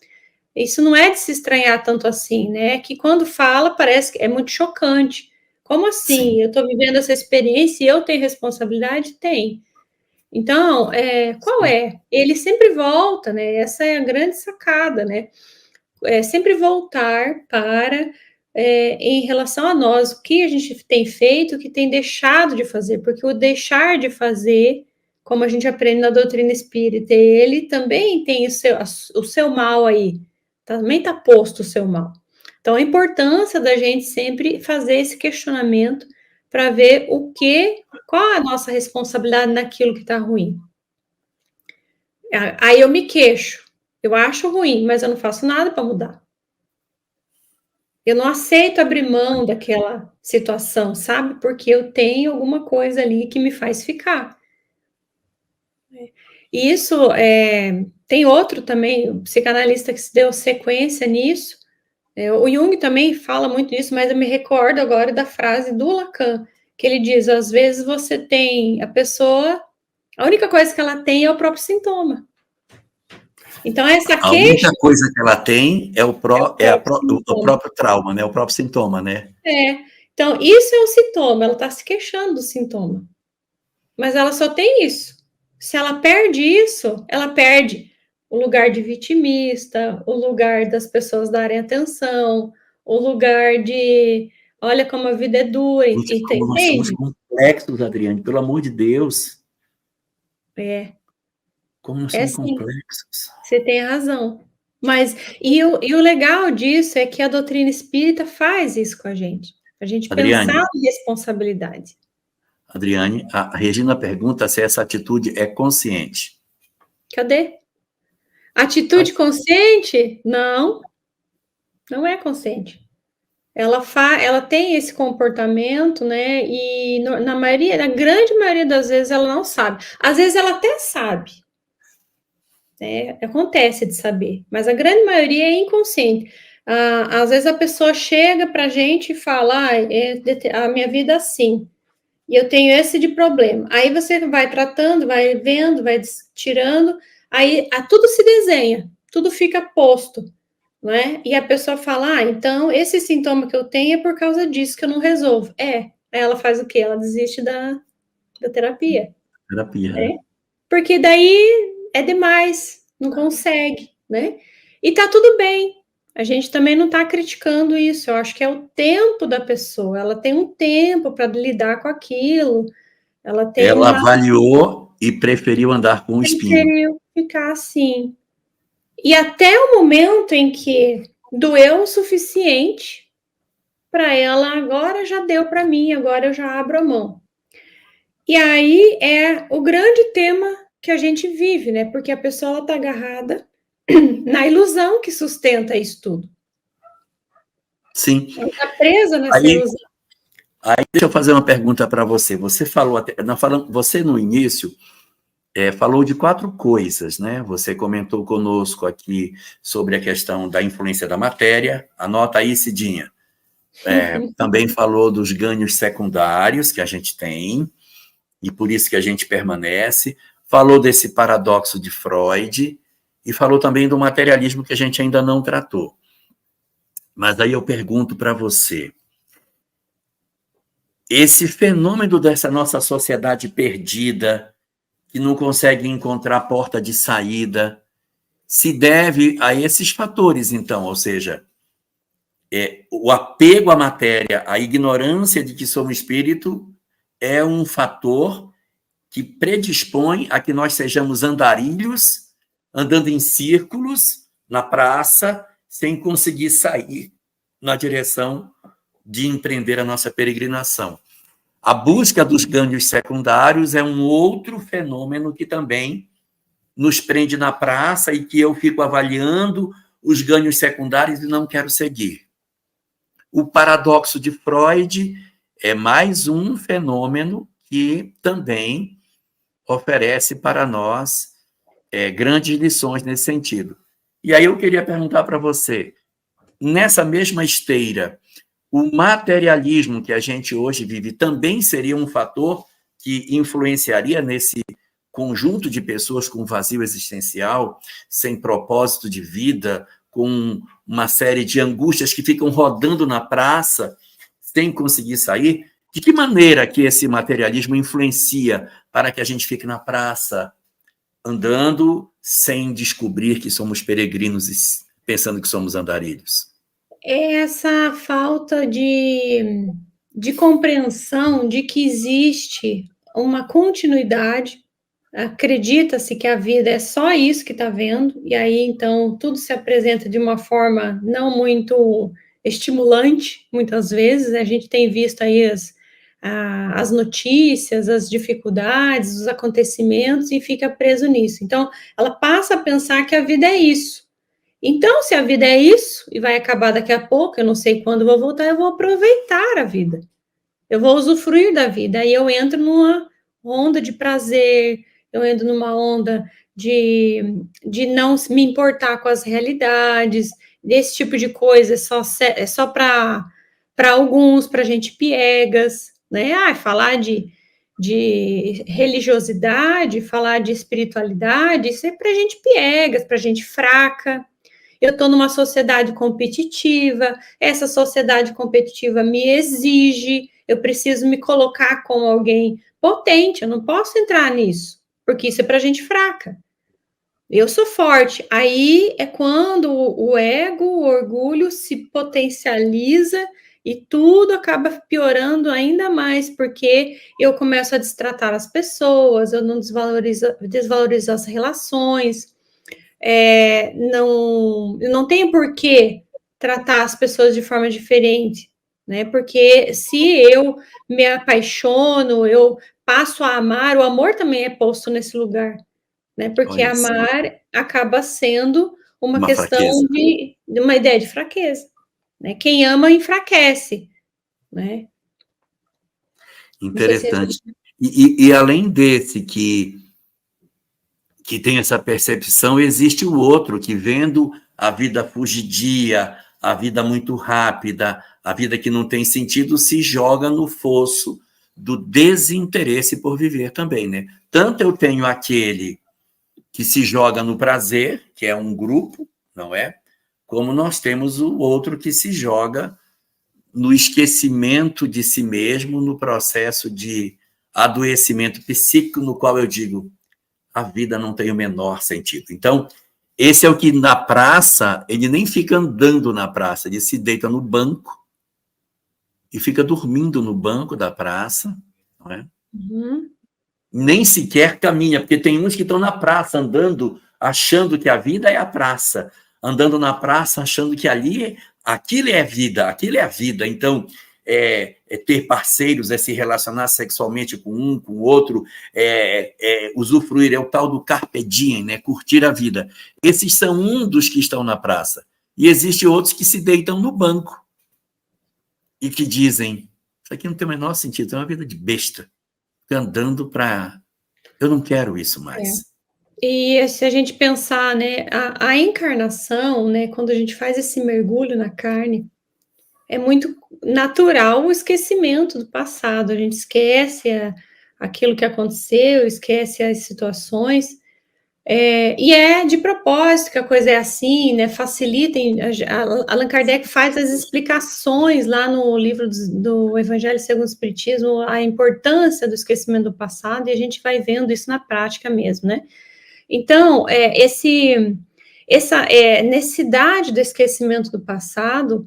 isso não é de se estranhar tanto assim, né? Que quando fala, parece que é muito chocante. Como sim, assim? Eu estou vivendo essa experiência e eu tenho responsabilidade? Tem. Então, qual sim, é? Ele sempre volta, né? Essa é a grande sacada, né? Sempre voltar para, em relação a nós, o que a gente tem feito, o que tem deixado de fazer, porque o deixar de fazer, como a gente aprende na doutrina espírita, ele também tem o seu mal aí, também está posto o seu mal. Então, a importância da gente sempre fazer esse questionamento para ver qual é a nossa responsabilidade naquilo que está ruim. Aí eu me queixo, eu acho ruim, mas eu não faço nada para mudar. Eu não aceito abrir mão daquela situação, sabe? Porque eu tenho alguma coisa ali que me faz ficar. E isso tem outro também, o psicanalista que se deu sequência nisso. O Jung também fala muito disso, mas eu me recordo agora da frase do Lacan, que ele diz: às vezes você tem a pessoa, a única coisa que ela tem é o próprio sintoma. Então, essa a única queixa coisa que ela tem é é o próprio o sintoma. próprio trauma, né? O próprio sintoma, né? É. Então, isso é um sintoma, ela está se queixando do sintoma. Mas ela só tem isso. Se ela perde isso, ela perde o lugar de vitimista, o lugar das pessoas darem atenção, o lugar de olha como a vida é dura, Gente, como nós somos entende? complexos, Adriane, pelo amor de Deus, É, como nós é somos sim, complexos. você tem razão. Mas, e o legal disso é que a doutrina espírita faz isso com a gente Adriane, pensar em responsabilidade. Adriane, a Regina pergunta se essa atitude é consciente. Cadê? Atitude consciente? Não, não é consciente. Ela tem esse comportamento, né? E na grande maioria das vezes ela não sabe. Às vezes ela até sabe, né? Acontece de saber, mas a grande maioria é inconsciente. Às vezes a pessoa chega para a gente e fala: a minha vida é assim, e eu tenho esse de problema. Aí você vai tratando, vai vendo, vai tirando, aí tudo se desenha, tudo fica posto. Não é? E a pessoa fala, então esse sintoma que eu tenho é por causa disso que eu não resolvo. Aí ela faz o quê? Ela desiste da terapia, Terapia, né? né? Porque daí é demais, não consegue, né? E tá tudo bem. A gente também não está criticando isso. Eu acho que é o tempo da pessoa. Ela tem um tempo para lidar com aquilo. Ela tem Ela uma avaliou e preferiu andar com o espinho. preferiu ficar assim. E até o momento em que doeu o suficiente para ela, agora já deu para mim, agora eu já abro a mão. E aí é o grande tema que a gente vive, né? Porque a pessoa está agarrada na ilusão que sustenta isso tudo. Sim. Ela está presa nessa Aí, ilusão. deixa eu fazer uma pergunta para você. Você falou, você no início falou de 4 coisas, né? Você comentou conosco aqui sobre a questão da influência da matéria. Anota aí, Cidinha. Também falou dos ganhos secundários que a gente tem, e por isso que a gente permanece. Falou desse paradoxo de Freud, e falou também do materialismo que a gente ainda não tratou. Mas aí eu pergunto para você, esse fenômeno dessa nossa sociedade perdida, que não consegue encontrar porta de saída, se deve a esses fatores, então, ou seja, o apego à matéria, a ignorância de que somos espírito, é um fator que predispõe a que nós sejamos andarilhos, andando em círculos na praça, sem conseguir sair na direção de empreender a nossa peregrinação. A busca dos ganhos secundários é um outro fenômeno que também nos prende na praça e que eu fico avaliando os ganhos secundários e não quero seguir. O paradoxo de Freud é mais um fenômeno que também oferece para nós grandes lições nesse sentido. E aí eu queria perguntar para você, nessa mesma esteira, o materialismo que a gente hoje vive também seria um fator que influenciaria nesse conjunto de pessoas com vazio existencial, sem propósito de vida, com uma série de angústias que ficam rodando na praça, sem conseguir sair? De que maneira que esse materialismo influencia para que a gente fique na praça, andando sem descobrir que somos peregrinos e pensando que somos andarilhos? É essa falta de compreensão de que existe uma continuidade. Acredita-se que a vida é só isso que está vendo, e aí então tudo se apresenta de uma forma não muito estimulante, muitas vezes. A gente tem visto aí as notícias, as dificuldades, os acontecimentos e fica preso nisso. Então, ela passa a pensar que a vida é isso. Então, se a vida é isso e vai acabar daqui a pouco, eu não sei quando vou voltar, eu vou aproveitar a vida. Eu vou usufruir da vida. Aí eu entro numa onda de prazer, eu entro numa onda de não me importar com as realidades, desse tipo de coisa é só para alguns, para gente piegas, né? Falar de religiosidade, falar de espiritualidade, isso é para gente piegas, para gente fraca. Eu estou numa sociedade competitiva, essa sociedade competitiva me exige, eu preciso me colocar como alguém potente, eu não posso entrar nisso, porque isso é para gente fraca. Eu sou forte. Aí é quando o ego, o orgulho se potencializa e tudo acaba piorando ainda mais, porque eu começo a destratar as pessoas, eu não desvalorizo as relações, não tem por que tratar as pessoas de forma diferente, né? Porque se eu me apaixono, eu passo a amar, o amor também é posto nesse lugar, né? Porque Olha isso, amar acaba sendo uma uma questão fraqueza. de uma ideia de fraqueza, né? Quem ama enfraquece, né? Não sei se Interessante. E além desse que tem essa percepção, existe o outro que, vendo a vida fugidia, a vida muito rápida, a vida que não tem sentido, se joga no fosso do desinteresse por viver também, né? Tanto eu tenho aquele que se joga no prazer, que é um grupo, não é? Como nós temos o outro que se joga no esquecimento de si mesmo, no processo de adoecimento psíquico, no qual eu digo, a vida não tem o menor sentido. Então, esse é o que na praça, ele nem fica andando na praça, ele se deita no banco e fica dormindo no banco da praça, não é? Uhum. Nem sequer caminha, porque tem uns que estão na praça andando, achando que a vida é a praça, andando na praça, achando que aquilo é vida, aquilo é a vida. Então, ter parceiros, se relacionar sexualmente com um, com o outro, usufruir, é o tal do carpe diem, né? Curtir a vida. Esses são um dos que estão na praça. E existem outros que se deitam no banco e que dizem, isso aqui não tem o menor sentido, é uma vida de besta, andando para... Eu não quero isso mais. E se a gente pensar, né, a encarnação, né, quando a gente faz esse mergulho na carne, é muito natural o esquecimento do passado. A gente esquece aquilo que aconteceu, esquece as situações, E é de propósito que a coisa é assim, né? Facilitem. Allan Kardec faz as explicações lá no livro do Evangelho segundo o Espiritismo, a importância do esquecimento do passado, e a gente vai vendo isso na prática mesmo, né? Então, essa necessidade do esquecimento do passado,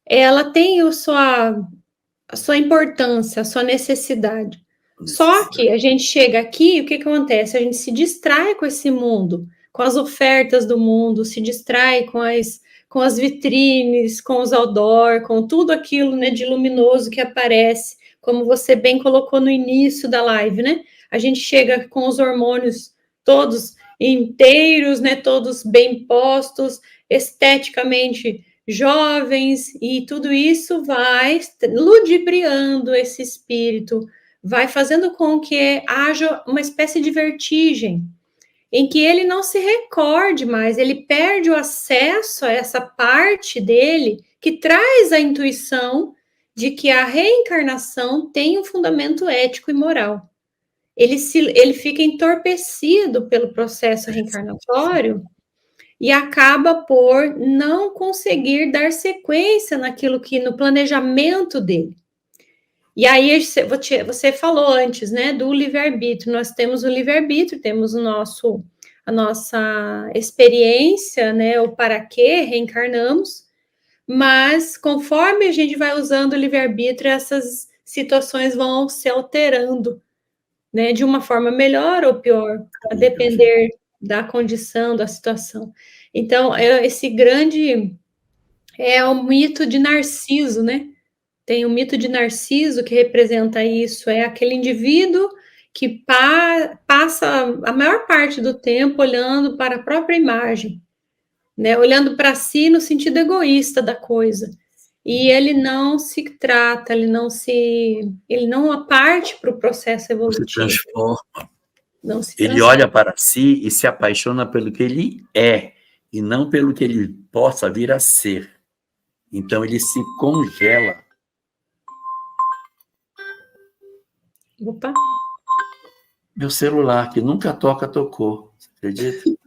ela tem a sua importância, a sua necessidade. Só que a gente chega aqui, o que acontece? A gente se distrai com esse mundo, com as ofertas do mundo, se distrai com as vitrines, com os outdoor, com tudo aquilo, né, de luminoso que aparece, como você bem colocou no início da live, né? A gente chega com os hormônios todos inteiros, né, todos bem postos, esteticamente jovens, e tudo isso vai ludibriando esse espírito, vai fazendo com que haja uma espécie de vertigem, em que ele não se recorde mais, ele perde o acesso a essa parte dele que traz a intuição de que a reencarnação tem um fundamento ético e moral. Ele fica entorpecido pelo processo reencarnatório e acaba por não conseguir dar sequência naquilo que no planejamento dele. E aí você falou antes, né, do livre-arbítrio. Nós temos o livre-arbítrio, temos a nossa experiência, né, o para que reencarnamos, mas conforme a gente vai usando o livre-arbítrio, essas situações vão se alterando, né, de uma forma melhor ou pior, a depender da condição, da situação. Então, esse grande é o mito de Narciso, né? Tem o mito de Narciso que representa isso, é aquele indivíduo que passa a maior parte do tempo olhando para a própria imagem, né? Olhando para si no sentido egoísta da coisa. E ele não se trata, ele não parte para o processo evolutivo. Se transforma. Não se ele transforma. olha para si e se apaixona pelo que ele é, e não pelo que ele possa vir a ser. Então, ele se congela. Opa! Meu celular, que nunca toca, tocou. Você acredita?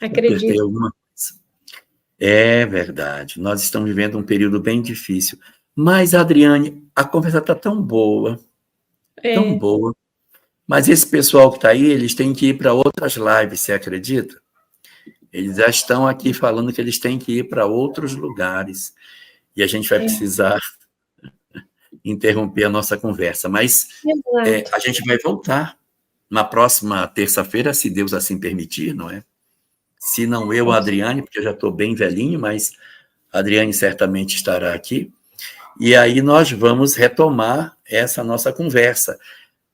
Acredito. Apertei alguma coisa. É verdade. Nós estamos vivendo um período bem difícil. Mas, Adriane, a conversa está tão boa. Tão boa. Mas esse pessoal que está aí, eles têm que ir para outras lives, você acredita? Eles já estão aqui falando que eles têm que ir para outros lugares. E a gente vai precisar interromper a nossa conversa. Mas a gente vai voltar na próxima terça-feira, se Deus assim permitir, não é? Se não eu, a Adriane, porque eu já estou bem velhinho, mas a Adriane certamente estará aqui. E aí nós vamos retomar essa nossa conversa.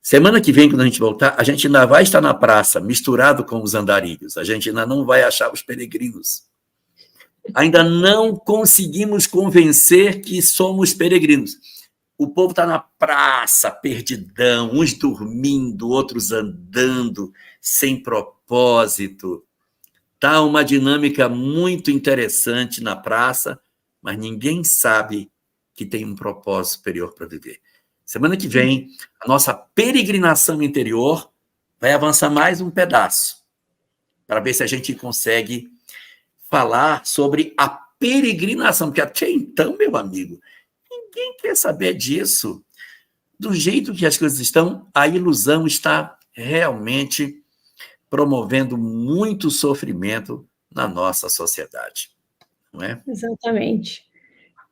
Semana que vem, quando a gente voltar, a gente ainda vai estar na praça, misturado com os andarilhos. A gente ainda não vai achar os peregrinos. Ainda não conseguimos convencer que somos peregrinos. O povo está na praça, perdidão, uns dormindo, outros andando, sem propósito. Está uma dinâmica muito interessante na praça, mas ninguém sabe que tem um propósito superior para viver. Semana que vem, a nossa peregrinação interior vai avançar mais um pedaço, para ver se a gente consegue falar sobre a peregrinação, porque até então, meu amigo, ninguém quer saber disso. Do jeito que as coisas estão, a ilusão está realmente promovendo muito sofrimento na nossa sociedade, não é? Exatamente.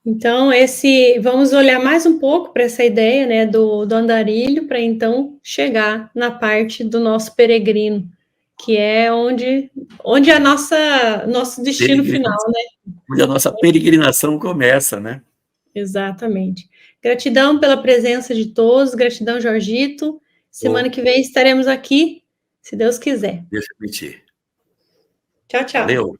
Então, vamos olhar mais um pouco para essa ideia, né, do andarilho, para então chegar na parte do nosso peregrino, que é onde é nosso destino final, né? Onde a nossa peregrinação começa, né? Exatamente. Gratidão pela presença de todos, gratidão, Jorgito. Semana que vem estaremos aqui, se Deus quiser. Deixa eu mentir. Tchau, tchau. Valeu.